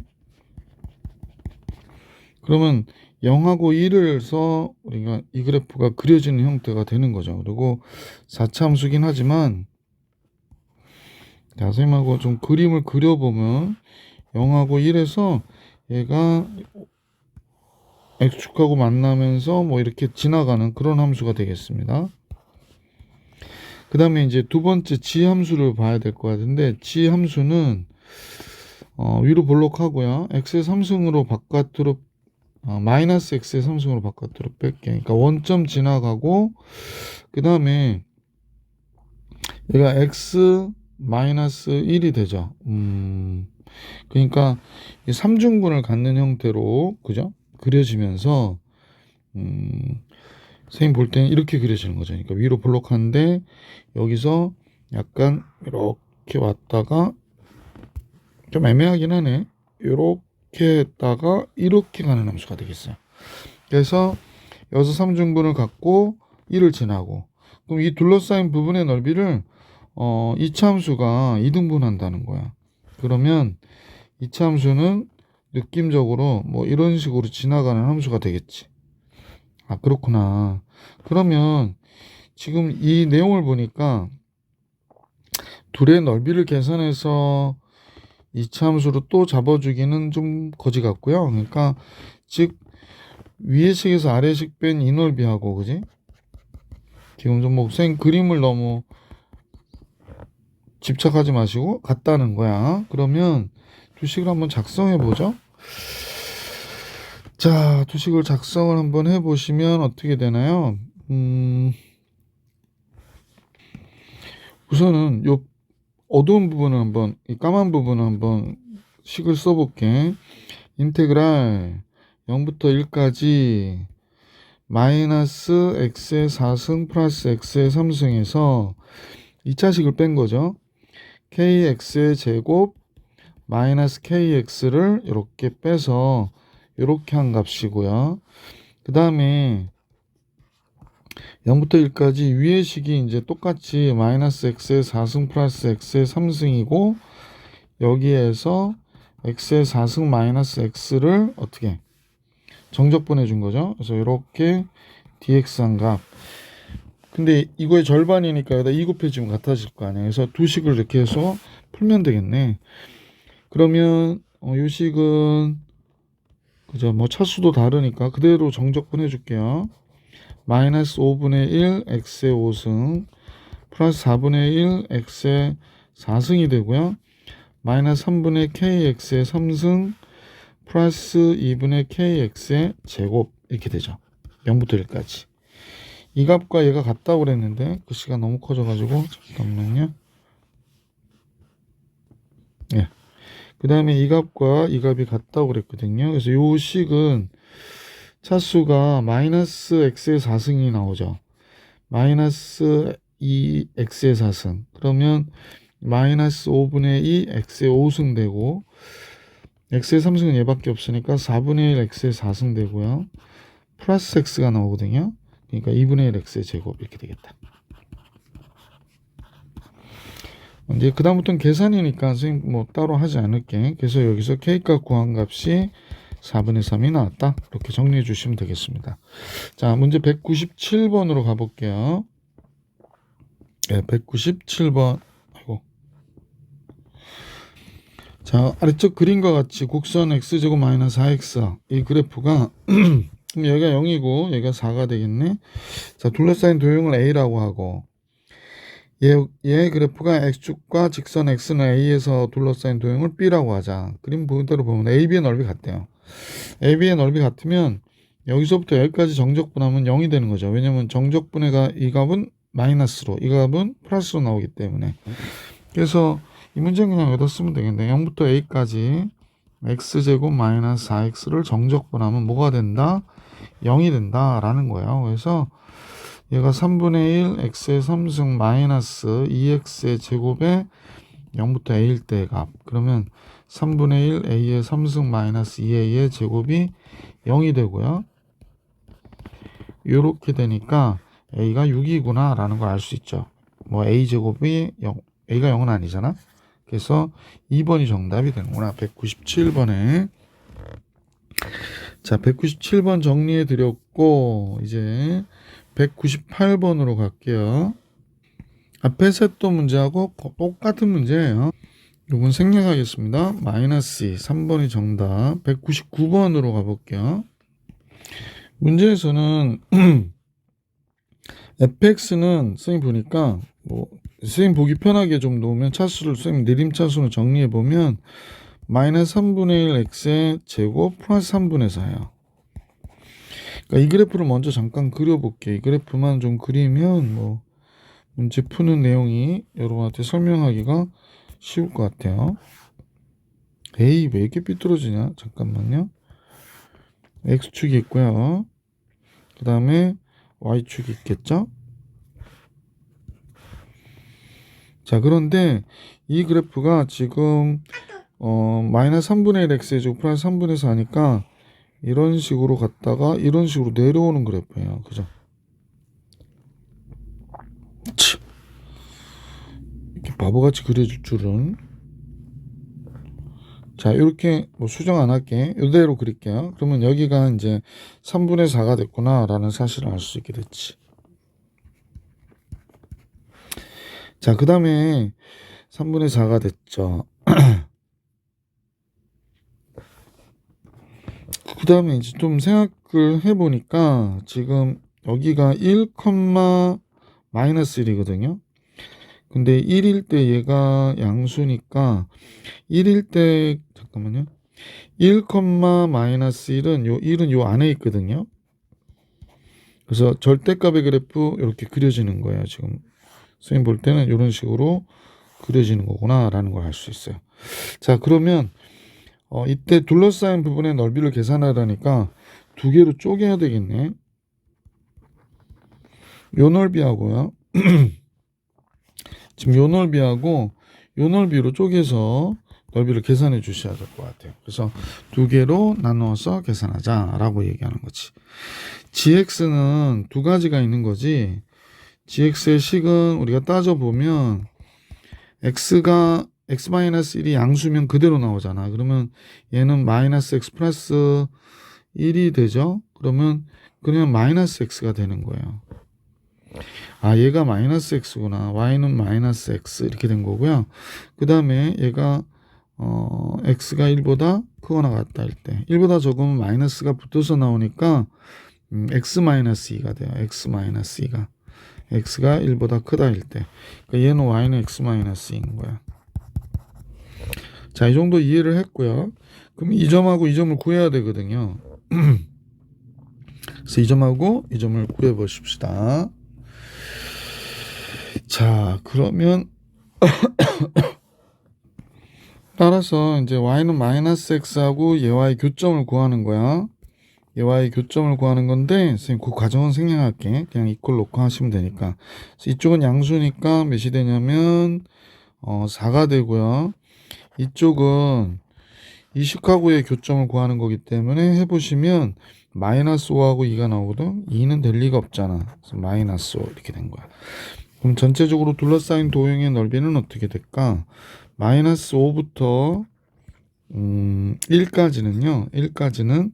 그러면 0하고 1을 서 우리가 이 그래프가 그려지는 형태가 되는 거죠. 그리고 4차함수긴 하지만 자, 선생님하고 좀 그림을 그려보면 0하고 1에서 얘가 X축하고 만나면서 뭐 이렇게 지나가는 그런 함수가 되겠습니다. 그 다음에 이제 두 번째 G 함수를 봐야 될 것 같은데 G 함수는 위로 볼록하고요. X의 3승으로 바깥으로 마이너스 X의 3승으로 바깥으로 뺄게. 그러니까 원점 지나가고 그 다음에 얘가 X 마이너스 1이 되죠. 그러니까 이 삼중근을 갖는 형태로 그죠? 그려지면서 선생님 볼 때는 이렇게 그려지는 거죠. 그러니까 위로 볼록한데 여기서 약간 이렇게 왔다가 좀 애매하긴 하네. 이렇게 했다가 이렇게 가는 함수가 되겠어요. 그래서 여기서 삼중근을 갖고 1을 지나고 그럼 이 둘러싸인 부분의 넓이를 이차 함수가 2등분한다는 거야. 그러면 이차 함수는 느낌적으로 뭐 이런 식으로 지나가는 함수가 되겠지. 아, 그렇구나. 그러면 지금 이 내용을 보니까 둘의 넓이를 계산해서 이차 함수로 또 잡아주기는 좀 거지 같고요. 그러니까 즉 위의 식에서 아래식 뺀 이 넓이하고 그지? 지금 좀 목생 그림을 너무 집착하지 마시고 같다는 거야. 그러면 두식을 한번 작성해 보죠. 자, 두식을 작성을 한번 해보시면 어떻게 되나요? 우선은 요 어두운 부분을 한번, 이 까만 부분을 한번 식을 써볼게. 인테그랄 0부터 1까지 마이너스 x의 4승 플러스 x의 3승에서 2차식을 뺀 거죠. kx의 제곱 마이너스 kx를 이렇게 빼서 이렇게 한 값이고요. 그 다음에 0부터 1까지 위의 식이 이제 똑같이 마이너스 x의 4승 플러스 x의 3승이고 여기에서 x의 4승 마이너스 x를 어떻게 정적분해 준 거죠. 그래서 이렇게 dx 한 값. 근데 이거의 절반이니까 여기다 2 곱해주면 같아질 거 아니에요. 그래서 두 식을 이렇게 해서 풀면 되겠네. 그러면 이 식은 그죠? 뭐 차수도 다르니까 그대로 정적분해 줄게요. 마이너스 5분의 1 x의 5승 플러스 4분의 1 x의 4승이 되고요. 마이너스 3분의 kx의 3승 플러스 2분의 kx의 제곱 이렇게 되죠. 0부터 1까지. 이 값과 얘가 같다고 그랬는데 글씨가 너무 커져가지고 잠깐만요. 예. 그 다음에 이 값과 이 값이 같다고 그랬거든요. 그래서 이 식은 차수가 마이너스 x의 4승이 나오죠. 마이너스 2x의 4승. 그러면 마이너스 5분의 2 x의 5승 되고 x의 3승은 얘밖에 없으니까 4분의 1 x의 4승 되고요. 플러스 x가 나오거든요. 그러니까 2분의 1 x의 제곱 이렇게 되겠다. 이제 그 다음부터는 계산이니까 선생님 뭐 따로 하지 않을게. 그래서 여기서 k값 구한 값이 4분의 3이 나왔다. 이렇게 정리해 주시면 되겠습니다. 자, 문제 197번으로 가볼게요. 네, 197번. 아이고. 자, 아래쪽 그림과 같이 곡선 x제곱 마이너스 4x 이 그래프가 그럼 여기가 0이고 여기가 4가 되겠네. 자, 둘러싸인 도형을 a라고 하고 얘 그래프가 x축과 직선 x는 a에서 둘러싸인 도형을 b라고 하자. 그림 그대로 보면 ab의 넓이 같대요. ab의 넓이 같으면 여기서부터 여기까지 정적분하면 0이 되는 거죠. 왜냐면 정적분해가 이 값은 마이너스로 이 값은 플러스로 나오기 때문에. 그래서 이 문제는 그냥 여기다 쓰면 되겠네. 0부터 a까지 x제곱 마이너스 4x를 정적분하면 뭐가 된다? 0이 된다라는 거예요. 그래서 얘가 3분의 1 x의 3승 마이너스 2x의 제곱에 0부터 a일 때의 값. 그러면 3분의 1 a의 3승 마이너스 2a의 제곱이 0이 되고요. 이렇게 되니까 a가 6이구나 라는 걸 알 수 있죠. 뭐 a제곱이 0, a가 0은 아니잖아. 그래서 2번이 정답이 되는구나. 197번에. 자, 197번 정리해 드렸고 이제 198번으로 갈게요. 앞에 셋도 문제하고 똑같은 문제예요. 이건 생략하겠습니다. 마이너스 2, 3번이 정답. 199번으로 가볼게요. 문제에서는 fx는 선생님 보니까 뭐 선생님 보기 편하게 좀 놓으면 차수를 선생님 내림차수로 정리해 보면 마이너스 3분의 1 x의 제곱 플러스 3분의 4예요. 그러니까 이 그래프를 먼저 잠깐 그려볼게요. 이 그래프만 좀 그리면 뭐 문제 푸는 내용이 여러분한테 설명하기가 쉬울 것 같아요. 에이, 왜 이렇게 삐뚤어지냐? 잠깐만요. x축이 있고요. 그 다음에 y축이 있겠죠? 자, 그런데 이 그래프가 지금 마이너스 3분의 1 x의 제곱 플러스 3분의 4니까 이런 식으로 갔다가 이런 식으로 내려오는 그래프예요. 그죠? 이렇게 바보같이 그려줄 줄은. 자, 이렇게 뭐 수정 안 할게. 이대로 그릴게요. 그러면 여기가 이제 3분의 4가 됐구나 라는 사실을 알 수 있게 됐지. 자, 그 다음에 3분의 4가 됐죠. 그 다음에 이제 좀 생각을 해보니까 지금 여기가 1, 마이너스 1이거든요. 근데 1일 때 얘가 양수니까 1일 때 잠깐만요. 1, 마이너스 1은 요 1은 요 안에 있거든요. 그래서 절대값의 그래프 이렇게 그려지는 거예요. 지금 선생님 볼 때는 이런 식으로 그려지는 거구나 라는 걸 알 수 있어요. 자, 그러면 이때 둘러싸인 부분의 넓이를 계산하라니까 두 개로 쪼개야 되겠네. 요 넓이하고요. 지금 요 넓이하고 요 넓이로 쪼개서 넓이를 계산해 주셔야 될 것 같아요. 그래서 두 개로 나누어서 계산하자 라고 얘기하는 거지. gx는 두 가지가 있는 거지. gx의 식은 우리가 따져보면 x가 x-1이 양수면 그대로 나오잖아. 그러면 얘는 마이너스 x 플러스 1이 되죠. 그러면 그냥 마이너스 x가 되는 거예요. 아, 얘가 마이너스 x구나. y는 마이너스 x 이렇게 된 거고요. 그 다음에 얘가 x가 1보다 크거나 같다 할 때 1보다 적으면 마이너스가 붙어서 나오니까 x 마이너스 2가 돼요. x 마이너스 2가 x가 1보다 크다 할 때. 그러니까 얘는 y는 x 마이너스 2인 거야. 자, 이 정도 이해를 했고요. 그럼 이 점하고 이 점을 구해야 되거든요. 그래서 이 점하고 이 점을 구해 보십시다. 자, 그러면 따라서 이제 y는 마이너스 x하고 얘와의 교점을 구하는 거야. 얘와의 교점을 구하는 건데 선생님 그 과정은 생략할게. 그냥 이퀄 놓고 하시면 되니까. 그래서 이쪽은 양수니까 몇이 되냐면 4가 되고요. 이쪽은 이 식하고의 교점을 구하는 거기 때문에 해보시면 마이너스 5하고 2가 나오거든. 2는 될 리가 없잖아. 그래서 마이너스 5 이렇게 된 거야. 그럼 전체적으로 둘러싸인 도형의 넓이는 어떻게 될까? 마이너스 5부터 1까지는요. 1까지는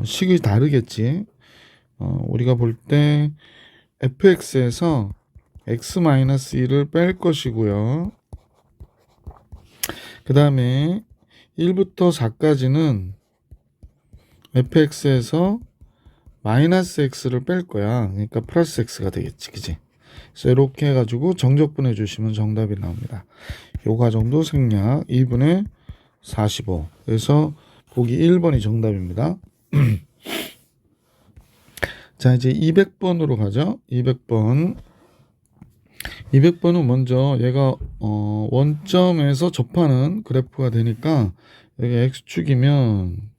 식이 다르겠지. 우리가 볼 때 fx에서 x-1을 뺄 것이고요. 그 다음에 1부터 4까지는 fx에서 마이너스 x를 뺄 거야. 그러니까 플러스 x가 되겠지. 그지? 그래서 이렇게 해가지고 정적분해 주시면 정답이 나옵니다. 요 과정도 생략 2분의 45. 그래서 보기 1번이 정답입니다. 자, 이제 200번으로 가죠. 200번. 200번은 먼저 얘가 원점에서 접하는 그래프가 되니까 여기 x축이면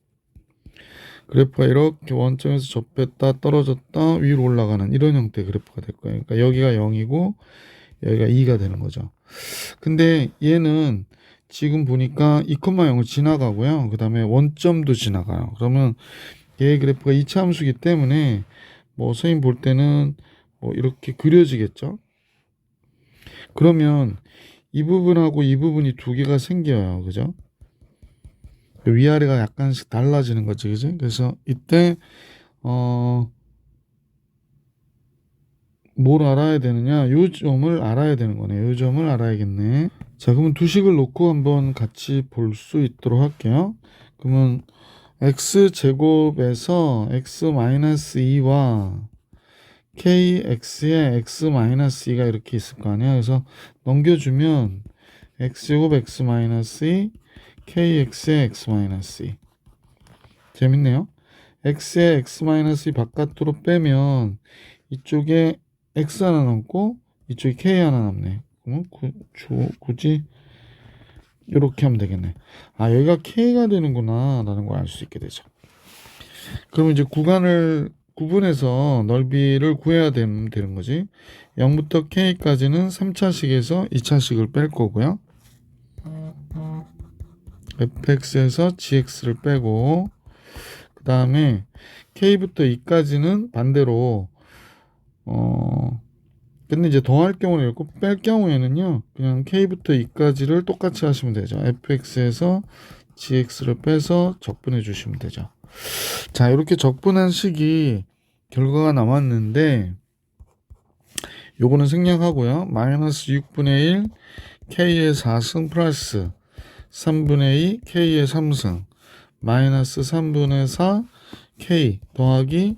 그래프가 이렇게 원점에서 접했다 떨어졌다 위로 올라가는 이런 형태의 그래프가 될 거예요. 그러니까 여기가 0이고 여기가 2가 되는 거죠. 근데 얘는 지금 보니까 2,0을 지나가고요. 그 다음에 원점도 지나가요. 그러면 얘 그래프가 이차함수기 때문에 뭐 선생님 볼 때는 뭐 이렇게 그려지겠죠. 그러면 이 부분하고 이 부분이 두 개가 생겨요. 그죠? 위아래가 약간씩 달라지는 거지. 그지? 그래서 이때 뭘 알아야 되느냐? 요 점을 알아야 되는 거네. 요 점을 알아야겠네. 자, 그러면 두 식을 놓고 한번 같이 볼 수 있도록 할게요. 그러면 x제곱에서 x-2와 kx에 x-2가 이렇게 있을 거 아니야. 그래서 넘겨주면 x제곱 x-2 kx에 x-2 재밌네요. x에 x-2 바깥으로 빼면 이쪽에 x 하나 남고 이쪽에 k 하나 남네. 그러면 굳이 이렇게 하면 되겠네. 아, 여기가 k가 되는구나 라는 걸 알 수 있게 되죠. 그러면 이제 구간을 구분해서 넓이를 구해야 되는 거지. 0부터 k까지는 3차식에서 2차식을 뺄 거고요. fx에서 gx를 빼고 그 다음에 k부터 2까지는 반대로 근데 이제 더할 경우는 있고 뺄 경우에는요 그냥 k부터 2까지를 똑같이 하시면 되죠. fx에서 gx를 빼서 적분해 주시면 되죠. 자, 이렇게 적분한 식이 결과가 나왔는데 요거는 생략하고요. 마이너스 6분의 1 k의 4승 플러스 3분의 2 k의 3승 마이너스 3분의 4 k 더하기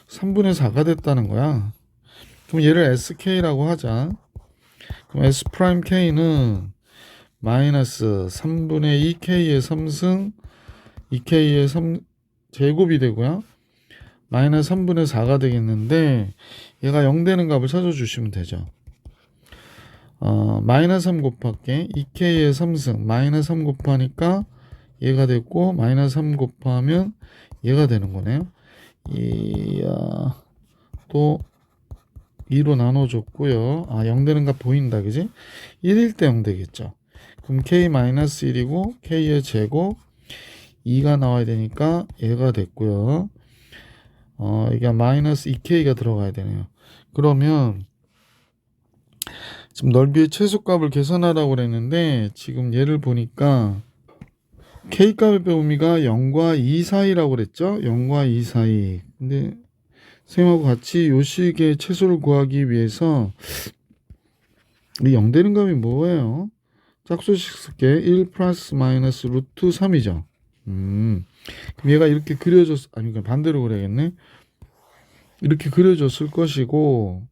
3분의 4가 됐다는 거야. 그럼 얘를 sk라고 하자. 그럼 s'k는 마이너스 3분의 2k의 3승 2k의 3 제곱이 되고요. 마이너스 3분의 4가 되겠는데 얘가 0 되는 값을 찾아주시면 되죠. 마이너스 3 곱할게 2k의 3승 마이너스 3 곱하니까 얘가 됐고 마이너스 3 곱하면 얘가 되는 거네요. 또 2로 나눠줬고요. 0 되는 값 보인다. 그지? 1일 때 0 되겠죠. 그럼 k-1이고 k의 제곱 2가 나와야 되니까 얘가 됐고요. 이게 마이너스 2k가 들어가야 되네요. 그러면 지금 넓이의 최소값을 계산하라고 그랬는데 지금 얘를 보니까 k값의 의미가 0과 2 사이라고 그랬죠. 0과 2 사이. 근데 선생님하고 같이 요 식의 최소를 구하기 위해서 이 0 되는 값이 뭐예요? 짝수식 쓸게 1 플러스 마이너스 루트 3이죠. 그럼 얘가 이렇게 그려졌 아니 그러니까 반대로 그래야겠네. 이렇게 그려졌을 것이고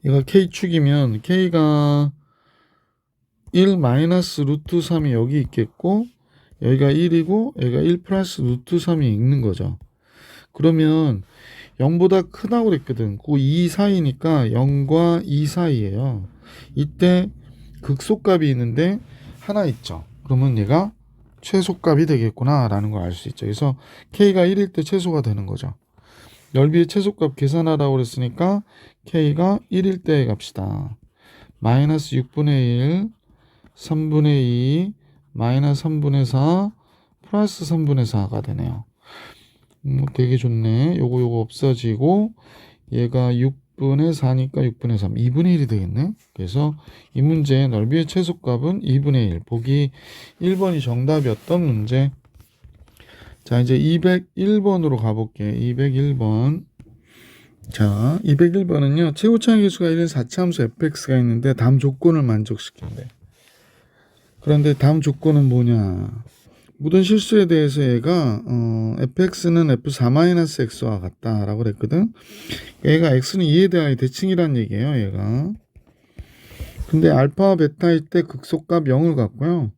얘가 k축이면 k가 1 마이너스 루트 3이 여기 있겠고 여기가 1이고 여기가 1 플러스 루트 3이 있는 거죠. 그러면 0보다 크다고 그랬거든. 그 2 사이니까 0과 2 사이예요. 이때 극소값이 있는데 하나 있죠. 그러면 얘가 최소값이 되겠구나 라는 걸 알 수 있죠. 그래서 k가 1일 때 최소가 되는 거죠. 넓이의 최소값 계산하라고 그랬으니까 k가 1일 때 값이다. 마이너스 6분의 1 3분의 2 마이너스 3분의 4 플러스 3분의 4가 되네요. 되게 좋네. 요거 없어지고 얘가 6분의 4니까 6분의 3 2분의 1이 되겠네. 그래서 이 문제의 넓이의 최소값은 2분의 1 보기 1번이 정답이었던 문제. 자, 이제 201번으로 가볼게. 201번. 자, 201번은요 최고차의 개수가 1인 4차함수 fx가 있는데 다음 조건을 만족시킨대. 그런데 다음 조건은 뭐냐? 모든 실수에 대해서 얘가 fx는 f4-x와 같다라고 그랬거든. 얘가 x는 2에 대하여 대칭이란 얘기예요. 얘가. 근데 알파와 베타일 때 극소값 0을 갖고요.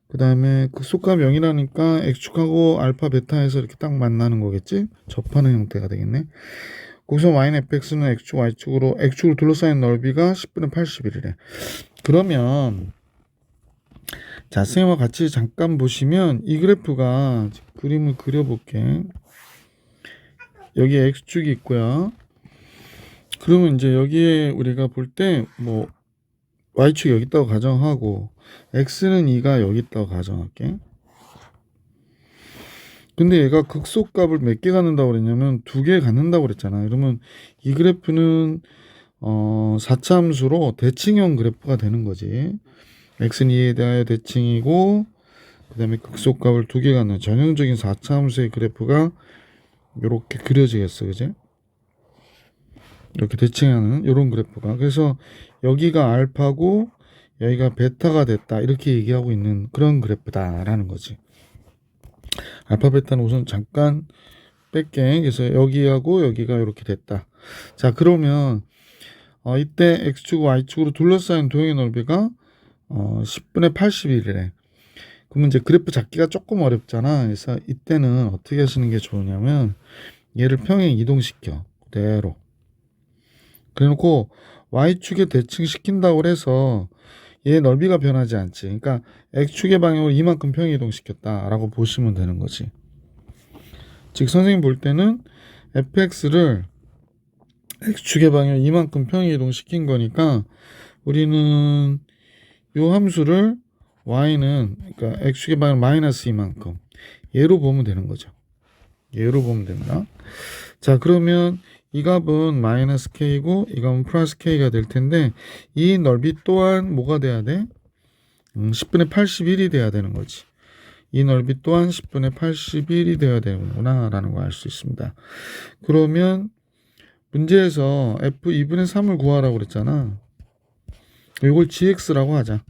그 다음에 극소값 0이라니까 x축하고 알파 베타에서 이렇게 딱 만나는 거겠지? 접하는 형태가 되겠네. 거기서 y는 fx는 x축 y축으로 x축으로 둘러싸인 넓이가 10분의 81이래. 그러면 자, 선생님과 같이 잠깐 보시면 이 그래프가 그림을 그려볼게. 여기 X축이 있고요. 그러면 이제 여기에 우리가 볼 때 뭐 Y축이 여기 있다고 가정하고 X는 2가 여기 있다고 가정할게. 근데 얘가 극소값을 몇 개 갖는다고 그랬냐면 2개 갖는다고 그랬잖아. 그러면 이 그래프는 4차 함수로 대칭형 그래프가 되는 거지. x는 2에 대하여 대칭이고 그 다음에 극소값을 2개 갖는 전형적인 4차 함수의 그래프가 이렇게 그려지겠어. 그지? 이렇게 대칭하는 이런 그래프가. 그래서 여기가 알파고 여기가 베타가 됐다. 이렇게 얘기하고 있는 그런 그래프다라는 거지. 알파 베타는 우선 잠깐 뺄게. 그래서 여기하고 여기가 이렇게 됐다. 자, 그러면 이때 x축 y축으로 둘러싸인 도형의 넓이가 10분의 81이래. 그러면 이제 그래프 잡기가 조금 어렵잖아. 그래서 이때는 어떻게 하시는 게 좋으냐면 얘를 평행 이동시켜. 그대로. 그래놓고 y축에 대칭시킨다고 해서 얘 넓이가 변하지 않지. 그러니까 x축의 방향으로 이만큼 평행 이동시켰다라고 보시면 되는 거지. 즉 선생님 볼 때는 fx를 x축의 방향으로 이만큼 평행 이동시킨 거니까 우리는 요 함수를 y는 그러니까 x축의 방향 마이너스 이만큼 얘로 보면 되는 거죠. 얘로 보면 됩니다. 자, 그러면 이 값은 마이너스 k고 이 값은 플러스 k가 될 텐데 이 넓이 또한 뭐가 돼야 돼? 10분의 81이 돼야 되는 거지. 이 넓이 또한 10분의 81이 돼야 되는구나 라는 걸 알 수 있습니다. 그러면 문제에서 f 2분의 3을 구하라고 그랬잖아. 이걸 gx라고 하자.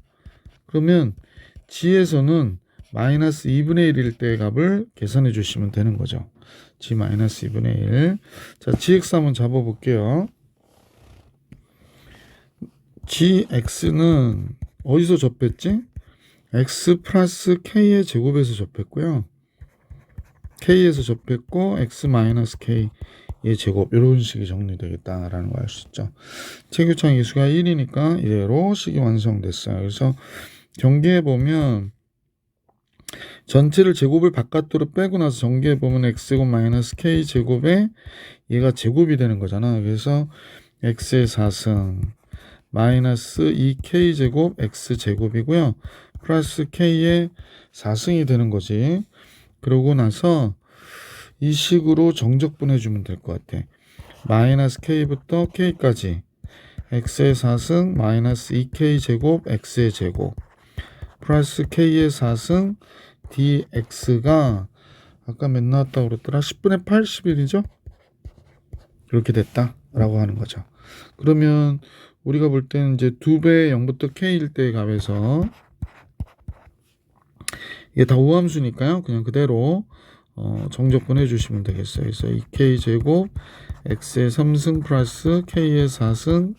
그러면 g에서는 마이너스 2분의 1일 때의 값을 계산해 주시면 되는 거죠. g 마이너스 2분의 1. 자, gx 한번 잡아볼게요. gx는 어디서 접했지? x 플러스 k의 제곱에서 접했고요. k에서 접했고 x 마이너스 k의 제곱 이런 식이 정리되겠다라는 걸 알 수 있죠. 최교창 이수가 1이니까 이대로 식이 완성됐어요. 그래서 전개해보면 전체를 제곱을 바깥으로 빼고 나서 전개해보면 x제곱 마이너스 k제곱에 얘가 제곱이 되는 거잖아. 그래서 x의 4승 마이너스 2k제곱 x제곱이고요. 플러스 k의 4승이 되는 거지. 그러고 나서 이 식으로 정적분 해주면 될 것 같아. 마이너스 k부터 k까지 x의 4승 마이너스 2k제곱 x의 제곱 플러스 k의 4승 dx가 아까 몇 나왔다고 그랬더라? 10분의 81이죠? 이렇게 됐다 라고 하는 거죠. 그러면 우리가 볼 때는 이제 2배 0부터 k일 때의 값에서 이게 다 우함수니까요. 그냥 그대로 정적분 해주시면 되겠어요. 그래서 2k제곱 x의 3승 플러스 k의 4승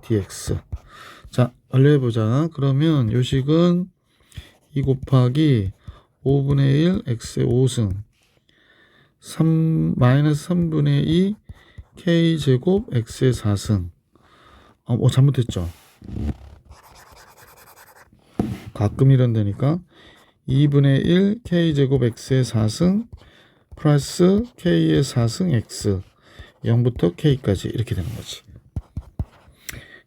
dx. 자, 완료해보자. 그러면 요식은 2 곱하기 5분의 1 x의 5승 마이너스 3분의 2 k제곱 x의 4승. 잘못했죠. 가끔 이런다니까. 2분의 1 k제곱 x의 4승 플러스 k의 4승 x 0부터 k까지 이렇게 되는 거지.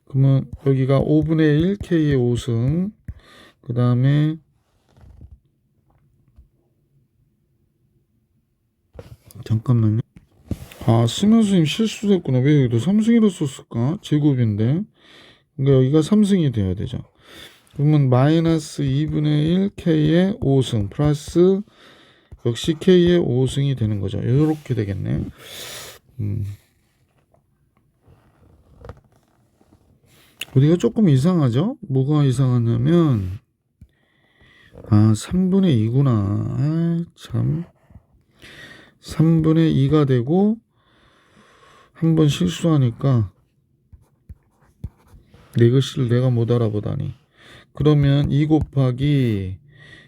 그러면 여기가 5분의 1 k의 5승 그 다음에 잠깐만요. 수면 선생님 실수됐구나. 왜 여기도 3승이라 썼을까? 제곱인데. 그러니까 여기가 3승이 돼야 되죠. 그러면 마이너스 2분의 1 k의 5승 플러스 역시 k의 5승이 되는 거죠. 이렇게 되겠네. 어디가 조금 이상하죠? 뭐가 이상하냐면 3분의 2구나. 참 3분의 2가 되고 한 번 실수하니까 내 글씨를 내가 못 알아보다니. 그러면 2 곱하기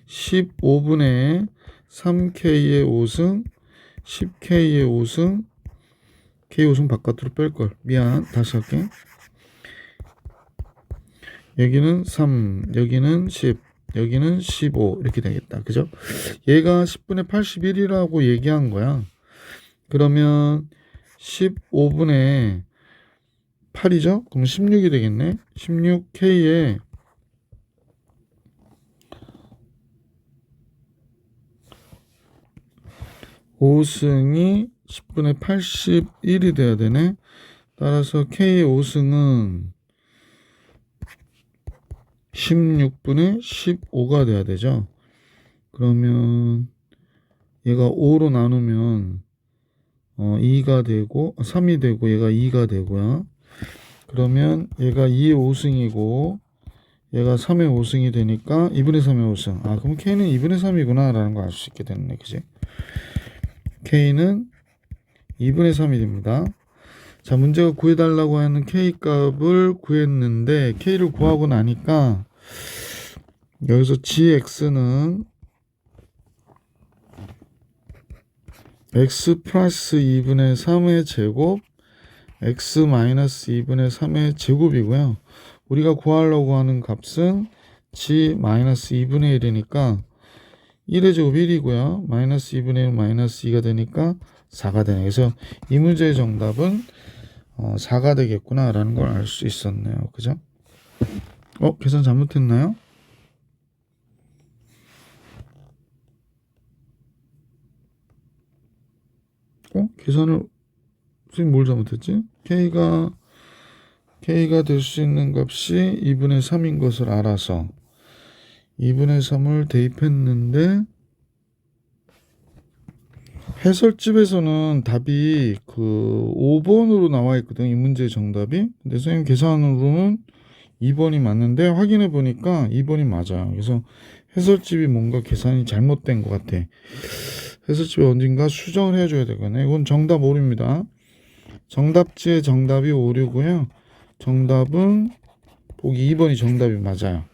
15분의 3k의 5승 10k의 5승 k 5승 바깥으로 뺄걸. 미안. 다시 할게. 여기는 3 여기는 10 여기는 15 이렇게 되겠다. 그죠? 얘가 10분의 81이라고 얘기한 거야. 그러면 15분의 8이죠? 그럼 16이 되겠네. 16K에 5승이 10분의 81이 돼야 되네. 따라서 K의 5승은 16분의 15가 돼야 되죠. 그러면 얘가 5로 나누면 2가 되고 3이 되고 얘가 2가 되고요. 그러면 얘가 2의 5승이고 얘가 3의 5승이 되니까 2분의 3의 5승. 그럼 K는 2분의 3이구나 라는 걸 알 수 있게 됐네. 그지? K는 2분의 3이 됩니다. 자, 문제가 구해달라고 하는 K 값을 구했는데 K를 구하고 나니까 여기서 GX는 X 플러스 2분의 3의 제곱 X 마이너스 2분의 3의 제곱이고요. 우리가 구하려고 하는 값은 G 마이너스 2분의 1이니까 1의 제곱 1이고요. 마이너스 2분의 1 마이너스 2가 되니까 4가 되네요. 그래서 이 문제의 정답은 4가 되겠구나 라는 걸 알 수 있었네요. 그죠? 계산 잘못했나요? 계산을 선생님 뭘 잘못했지? K가 될 수 있는 값이 2분의 3인 것을 알아서 2분의 3을 대입했는데 해설집에서는 답이 그 5번으로 나와 있거든요. 이 문제의 정답이. 근데 선생님 계산으로는 2번이 맞는데 확인해 보니까 2번이 맞아요. 그래서 해설집이 뭔가 계산이 잘못된 것 같아. 해설집에 언젠가 수정을 해줘야 되겠네. 이건 정답 오류입니다. 정답지의 정답이 오류고요. 정답은 보기 2번이 정답이 맞아요.